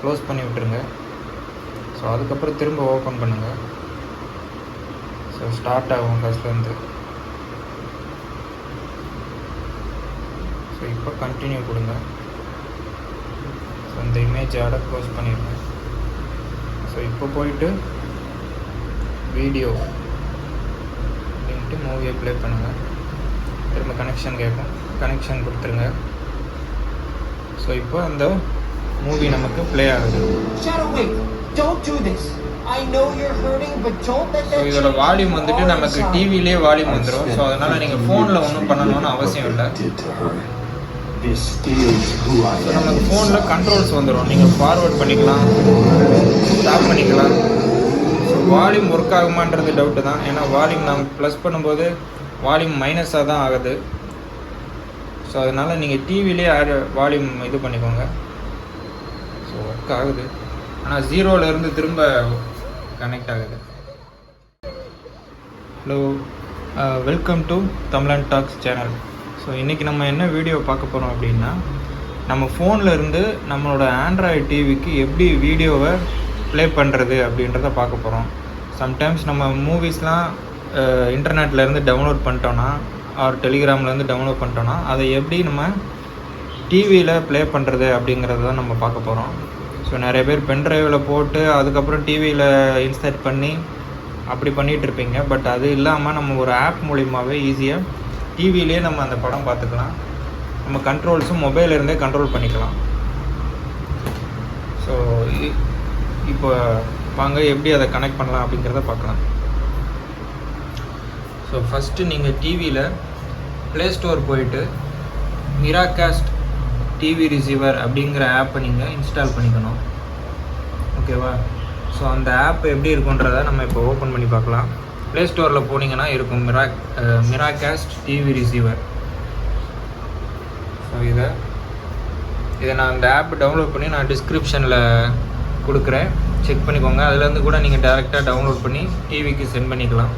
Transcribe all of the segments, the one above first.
Close பண்ணி விட்டுருங்க. So அதுக்கப்புறம் திரும்ப ஓப்பன் பண்ணுங்கள். ஸோ ஸ்டார்ட் ஆகும் ஃபஸ்ட்லேருந்து. ஸோ இப்போ கண்டினியூ கொடுங்க. ஸோ இந்த இமேஜ் ஆட க்ளோஸ் பண்ணிடுங்க. ஸோ இப்போ போயிட்டு வீடியோ அப்படின்ட்டு மூவியை ப்ளே பண்ணுங்கள். திரும்ப கனெக்ஷன் கேட்கும், கனெக்ஷன் கொடுத்துருங்க. ஸோ இப்போ அந்த மூவி நமக்கு ப்ளே ஆகுது. ஸோ இதோட வால்யூம் வந்துட்டு நமக்கு டிவிலே வால்யூம் வந்துடும். ஸோ அதனால் நீங்கள் ஃபோனில் ஒன்றும் பண்ணணும்னு அவசியம் இல்லை. ஸோ நமக்கு ஃபோனில் கண்ட்ரோல்ஸ் வந்துடும். நீங்கள் ஃபார்வர்ட் பண்ணிக்கலாம், ஸ்டாப் பண்ணிக்கலாம். ஸோ வால்யூம் ஒர்க் ஆகுமான்றது டவுட்டு தான். ஏன்னா வால்யூம் நம்ம ப்ளஸ் பண்ணும்போது வால்யூம் மைனஸாக தான் ஆகுது. ஸோ அதனால் நீங்கள் டிவிலே வால்யூம் இது பண்ணிக்கோங்க. ஸோ ஒர்க் ஆகுது, ஆனால் ஜீரோலேருந்து திரும்ப கனெக்ட் ஆகுது. ஹலோ, வெல்கம் டு தமிழன் டாக்ஸ் சேனல். ஸோ இன்றைக்கி நம்ம என்ன வீடியோ பார்க்க போகிறோம் அப்படின்னா, நம்ம ஃபோனில் இருந்து நம்மளோட ஆண்ட்ராய்டு டிவிக்கு எப்படி வீடியோவை ப்ளே பண்ணுறது அப்படின்றத பார்க்க போகிறோம். சம்டைம்ஸ் நம்ம மூவிஸ்லாம் இன்டர்நெட்லேருந்து டவுன்லோட் பண்ணிட்டோன்னா, ஆர் டெலிகிராம்லேருந்து டவுன்லோட் பண்ணிட்டோன்னா, அதை எப்படி நம்ம டிவியில் ப்ளே பண்ணுறது அப்படிங்கிறத தான் நம்ம பார்க்க போகிறோம். ஸோ நிறைய பேர் பென்ட்ரைவில் போட்டு அதுக்கப்புறம் டிவியில் இன்ஸ்டால் பண்ணி அப்படி பண்ணிகிட்ருப்பீங்க. பட் அது இல்லாமல் நம்ம ஒரு ஆப் மூலிமாவே ஈஸியாக டிவிலே நம்ம அந்த படம் பார்த்துக்கலாம். நம்ம கண்ட்ரோல்ஸும் மொபைலிருந்தே கண்ட்ரோல் பண்ணிக்கலாம். ஸோ இப்போ வாங்க எப்படி அதை கனெக்ட் பண்ணலாம் அப்படிங்கிறத பார்க்கலாம். ஸோ ஃபஸ்ட்டு நீங்கள் டிவியில் ப்ளே ஸ்டோர் போயிட்டு மிராகாஸ்ட் டிவி ரிசீவர் அப்படிங்கிற ஆப்பை நீங்கள் இன்ஸ்டால் பண்ணிக்கணும். ஓகேவா? ஸோ அந்த ஆப் எப்படி இருக்குன்றதை நம்ம இப்போ ஓப்பன் பண்ணி பார்க்கலாம். ப்ளே ஸ்டோரில் போனீங்கன்னா இருக்கும் மிராகாஸ்ட் டிவி ரிசீவர். ஸோ இதை நான் அந்த ஆப் டவுன்லோட் பண்ணி நான் டிஸ்கிரிப்ஷனில் கொடுக்குறேன், செக் பண்ணிக்கோங்க. அதுலேருந்து கூட நீங்கள் டேரெக்டாக டவுன்லோட் பண்ணி டிவிக்கு சென்ட் பண்ணிக்கலாம்.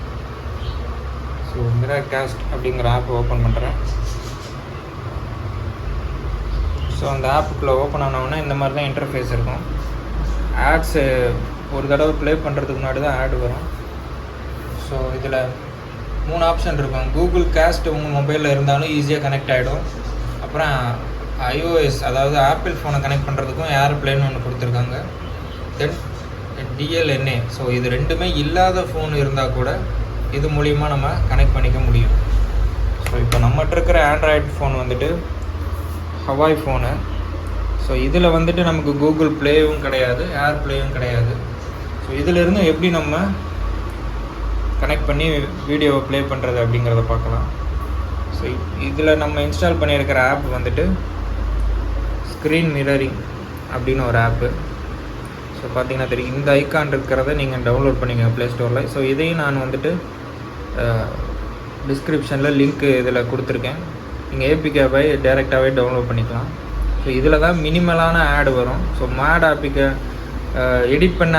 ஸோ மிராகாஸ்ட் அப்படிங்கிற ஆப் ஓப்பன் பண்ணுறேன். ஸோ அந்த ஆப்புக்குள்ளே ஓப்பன் ஆனவுடனே இந்த மாதிரி தான் இன்டர்ஃபேஸ் இருக்கும். ஆட்ஸு ஒரு தடவை ப்ளே பண்ணுறதுக்கு முன்னாடி தான் ஆட் வரும். ஸோ இதில் 3 ஆப்ஷன் இருக்கும். கூகுள் காஸ்ட் உங்கள் மொபைலில் இருந்தாலும் ஈஸியாக கனெக்ட் ஆகிடும். அப்புறம் iOS, அதாவது ஆப்பிள் ஃபோனை கனெக்ட் பண்ணுறதுக்கும் ஏர்ப்ளேன்னு ஒன்று கொடுத்துருக்காங்க. தென் DLNA. ஸோ இது ரெண்டுமே இல்லாத ஃபோன் இருந்தால் கூட இது மூலிமா நம்ம கனெக்ட் பண்ணிக்க முடியும். ஸோ இப்போ நம்மகிட்ட இருக்கிற ஆண்ட்ராய்டு ஃபோன் வந்துட்டு ஹவாய் ஃபோனு. ஸோ இதில் வந்துட்டு நமக்கு கூகுள் ப்ளேவும் கிடையாது, ஏர்ப்ளேவும் கிடையாது. ஸோ இதிலிருந்து எப்படி நம்ம கனெக்ட் பண்ணி வீடியோவை ப்ளே பண்ணுறது அப்படிங்கிறத பார்க்கலாம். ஸோ இதில் நம்ம இன்ஸ்டால் பண்ணியிருக்கிற ஆப் வந்துட்டு ஸ்க்ரீன் மிரரிங் அப்படின்னு ஒரு ஆப்பு. ஸோ பார்த்தீங்கன்னா தெரியும், இந்த ஐக்கான் இருக்கிறத நீங்கள் டவுன்லோட் பண்ணிங்க ப்ளே ஸ்டோரில். ஸோ இதையும் நான் வந்துட்டு டிஸ்கிரிப்ஷனில் லிங்க்கு இதில் கொடுத்துருக்கேன். நீங்கள் ஏபிகேவை டைரெக்டாகவே டவுன்லோட் பண்ணிக்கலாம். ஸோ இதில் தான் மினிமலான ஆடு வரும். ஸோ மேட் ஆப்பிக்கை எடிட் பண்ண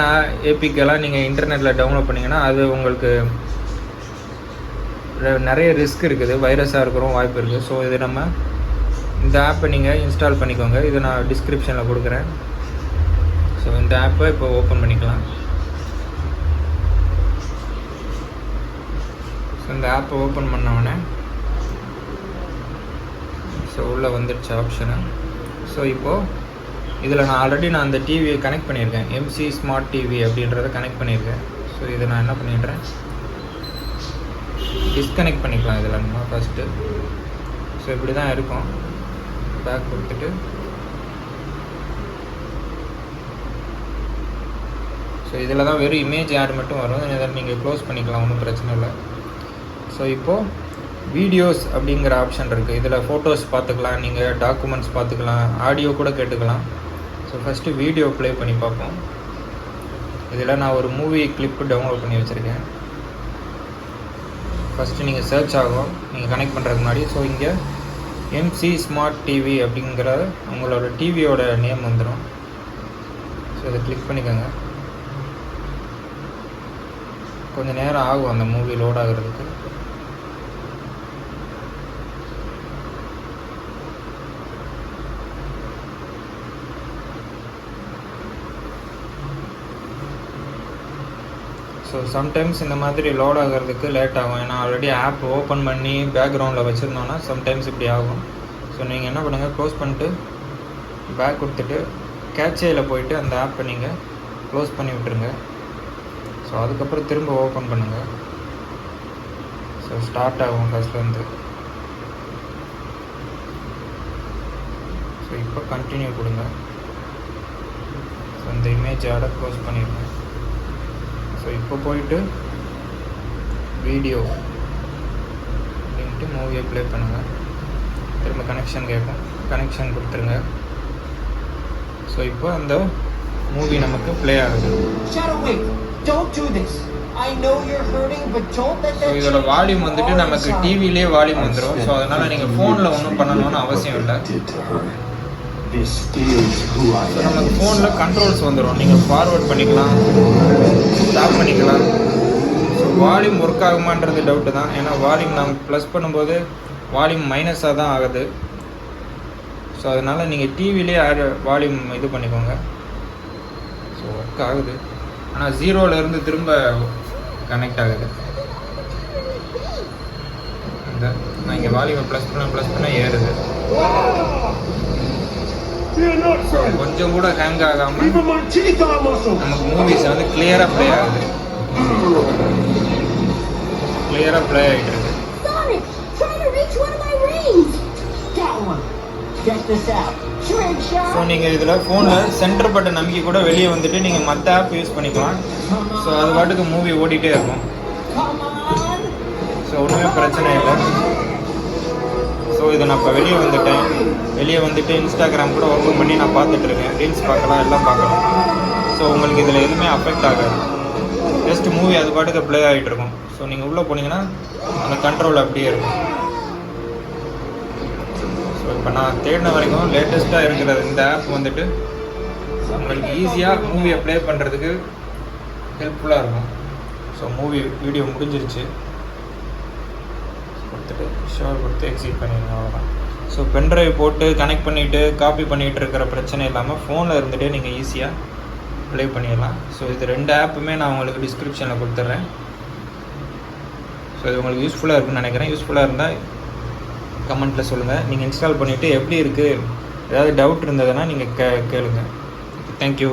ஏபிகேலாம் நீங்கள் இன்டர்நெட்டில் டவுன்லோட் பண்ணிங்கன்னா அது உங்களுக்கு நிறைய ரிஸ்க் இருக்குது, வைரஸாக இருக்கிறோம் வாய்ப்பு இருக்குது. ஸோ இது நம்ம இந்த ஆப்பை நீங்கள் இன்ஸ்டால் பண்ணிக்கோங்க. இது நான் டிஸ்கிரிப்ஷனில் கொடுக்குறேன். ஸோ இந்த ஆப்பை இப்போ ஓப்பன் பண்ணிக்கலாம். ஸோ இந்த ஆப்பை ஓப்பன் பண்ணோடனே ஸோ உள்ளே வந்துடுச்சு ஆப்ஷனு. ஸோ இப்போது இதில் நான் ஆல்ரெடி அந்த டிவியை கனெக்ட் பண்ணியிருக்கேன். MC ஸ்மார்ட் டிவி அப்படின்றத கனெக்ட் பண்ணியிருக்கேன். ஸோ இதை நான் என்ன பண்ணிடுறேன், டிஸ்கனெக்ட் பண்ணிக்கலாம். இதில் நம்ம ஃபஸ்ட்டு ஸோ இப்படி தான் இருக்கும். பேக் கொடுத்துட்டு ஸோ இதில் தான் வெறும் இமேஜ் ஆட் மட்டும் வரும். இதை நீங்கள் க்ளோஸ் பண்ணிக்கலாம், ஒன்றும் பிரச்சனை இல்லை. ஸோ இப்போது வீடியோஸ் அப்படிங்கிற ஆப்ஷன் இருக்குது. இதில் ஃபோட்டோஸ் பார்த்துக்கலாம், நீங்கள் டாக்குமெண்ட்ஸ் பார்த்துக்கலாம், ஆடியோ கூட கேட்டுக்கலாம். ஸோ ஃபஸ்ட்டு வீடியோ ப்ளே பண்ணி பார்ப்போம். இதில் நான் ஒரு மூவி கிளிப்பு டவுன்லோட் பண்ணி வச்சுருக்கேன். ஃபஸ்ட்டு நீங்கள் சர்ச் ஆகும் நீங்கள் கனெக்ட் பண்ணுறதுக்கு முன்னாடி. ஸோ இங்கே MC ஸ்மார்ட் டிவி அப்படிங்கிற உங்களோட டிவியோட நேம் வந்துடும். ஸோ இதை கிளிக் பண்ணிக்கோங்க. கொஞ்சம் நேரம் ஆகும் அந்த மூவி லோட் ஆகிறதுக்கு. ஸோ சம்டைம்ஸ் இந்த மாதிரி லோட் ஆகிறதுக்கு லேட் ஆகும். ஏன்னா ஆல்ரெடி ஆப் ஓப்பன் பண்ணி பேக்ரவுண்டில் வச்சுருந்தோன்னா சம்டைம்ஸ் இப்படி ஆகும். ஸோ நீங்கள் என்ன பண்ணுங்கள், க்ளோஸ் பண்ணிட்டு பேக் கொடுத்துட்டு கேட்சேயில் போயிட்டு அந்த ஆப்பை நீங்கள் க்ளோஸ் பண்ணி விட்டுருங்க. ஸோ அதுக்கப்புறம் திரும்ப ஓப்பன் பண்ணுங்கள். ஸோ ஸ்டார்ட் ஆகும் ஃபஸ்ட்லேருந்து. ஸோ இப்போ கண்டினியூ கொடுங்க. ஸோ இந்த இமேஜ் ஆட க்ளோஸ் பண்ணிடுங்க. ஸோ இப்போ போயிட்டு வீடியோ அப்படின்ட்டு மூவியை ப்ளே பண்ணுங்கள். திரும்ப கனெக்ஷன் கேட்கும், கனெக்ஷன் கொடுத்துருங்க. ஸோ இப்போ அந்த மூவி நமக்கு ப்ளே ஆகுது. ஸோ இதோட வால்யூம் வந்துட்டு நமக்கு டிவிலே வால்யூம் வந்துடும். ஸோ அதனால் நீங்கள் ஃபோனில் ஒன்றும் பண்ணணும்னு அவசியம் இல்லை. ஸோ நமக்கு ஃபோனில் கண்ட்ரோல்ஸ் வந்துடும். நீங்கள் ஃபார்வர்ட் பண்ணிக்கலாம், ஸ்டாப் பண்ணிக்கலாம். ஸோ வால்யூம் ஒர்க் ஆகுமான்றது டவுட்டு தான். ஏன்னா வால்யூம் நம்ம ப்ளஸ் பண்ணும்போது வால்யூம் மைனஸாக தான் ஆகுது. ஸோ அதனால் நீங்கள் டிவிலே வால்யூம் இது பண்ணிக்கோங்க. ஸோ ஒர்க் ஆகுது, ஆனால் 0லேருந்து திரும்ப கனெக்ட் ஆகுது. இந்த நான் இங்கே வால்யூமை ப்ளஸ் பண்ண ஏறுது. ஸோ கொஞ்சம் கூட ஹேங் ஆகாமல் நமக்கு மூவிஸை வந்து கிளியராக ப்ளே ஆகுது. கிளியராக ப்ளே ஆகிட்டு இருக்கு. ஸோ நீங்கள் இதில் ஃபோனில் சென்டர் பட்டன் நம்பிக்கை கூட வெளியே வந்துட்டு நீங்கள் மற்ற ஆப் யூஸ் பண்ணிக்கலாம். ஸோ அது பாட்டுக்கு மூவி ஓடிட்டே இருக்கும். ஸோ ஒன்றுமே பிரச்சனை இல்லை. ஸோ இதை நான் இப்போ வெளியே வந்துட்டு இன்ஸ்டாகிராம் கூட ஓப்பன் பண்ணி நான் பார்த்துட்ருக்கேன். ரீல்ஸ் பார்க்கலாம், எல்லாம் பார்க்கலாம். ஸோ உங்களுக்கு இதில் எதுவுமே அஃபெக்ட் ஆகாது. ஜஸ்ட் மூவி அது பாட்டுக்கு ப்ளே ஆகிட்டு இருக்கும். ஸோ நீங்கள் உள்ளே போனீங்கன்னா அந்த கண்ட்ரோல் அப்படியே இருக்கும். ஸோ இப்போ நான் தேடின வரைக்கும் லேட்டஸ்ட்டாக இருக்கிற இந்த ஆப் வந்துட்டு உங்களுக்கு ஈஸியாக மூவியை ப்ளே பண்ணுறதுக்கு ஹெல்ப்ஃபுல்லாக இருக்கும். ஸோ வீடியோ முடிஞ்சிருச்சு. கொடுத்துட்டு ஷோர் கொடுத்து எக்ஸிட் பண்ணிடுங்க, அவ்வளோதான். ஸோ பென்ட்ரைவ் போட்டு கனெக்ட் பண்ணிவிட்டு காப்பி பண்ணிகிட்டு இருக்கிற பிரச்சனை இல்லாமல் ஃபோனில் இருந்துகிட்டே நீங்கள் ஈஸியாக ப்ளே பண்ணிடலாம். ஸோ இது 2 ஆப்புமே நான் உங்களுக்கு டிஸ்கிரிப்ஷனில் கொடுத்துட்றேன். ஸோ இது உங்களுக்கு யூஸ்ஃபுல்லாக இருக்குன்னு நினைக்கிறேன். யூஸ்ஃபுல்லாக இருந்தால் கமெண்ட்டில் சொல்லுங்கள். நீங்கள் இன்ஸ்டால் பண்ணிவிட்டு எப்படி இருக்குது, ஏதாவது டவுட் இருந்ததுன்னா நீங்கள் கேளுங்க. தேங்க்யூ.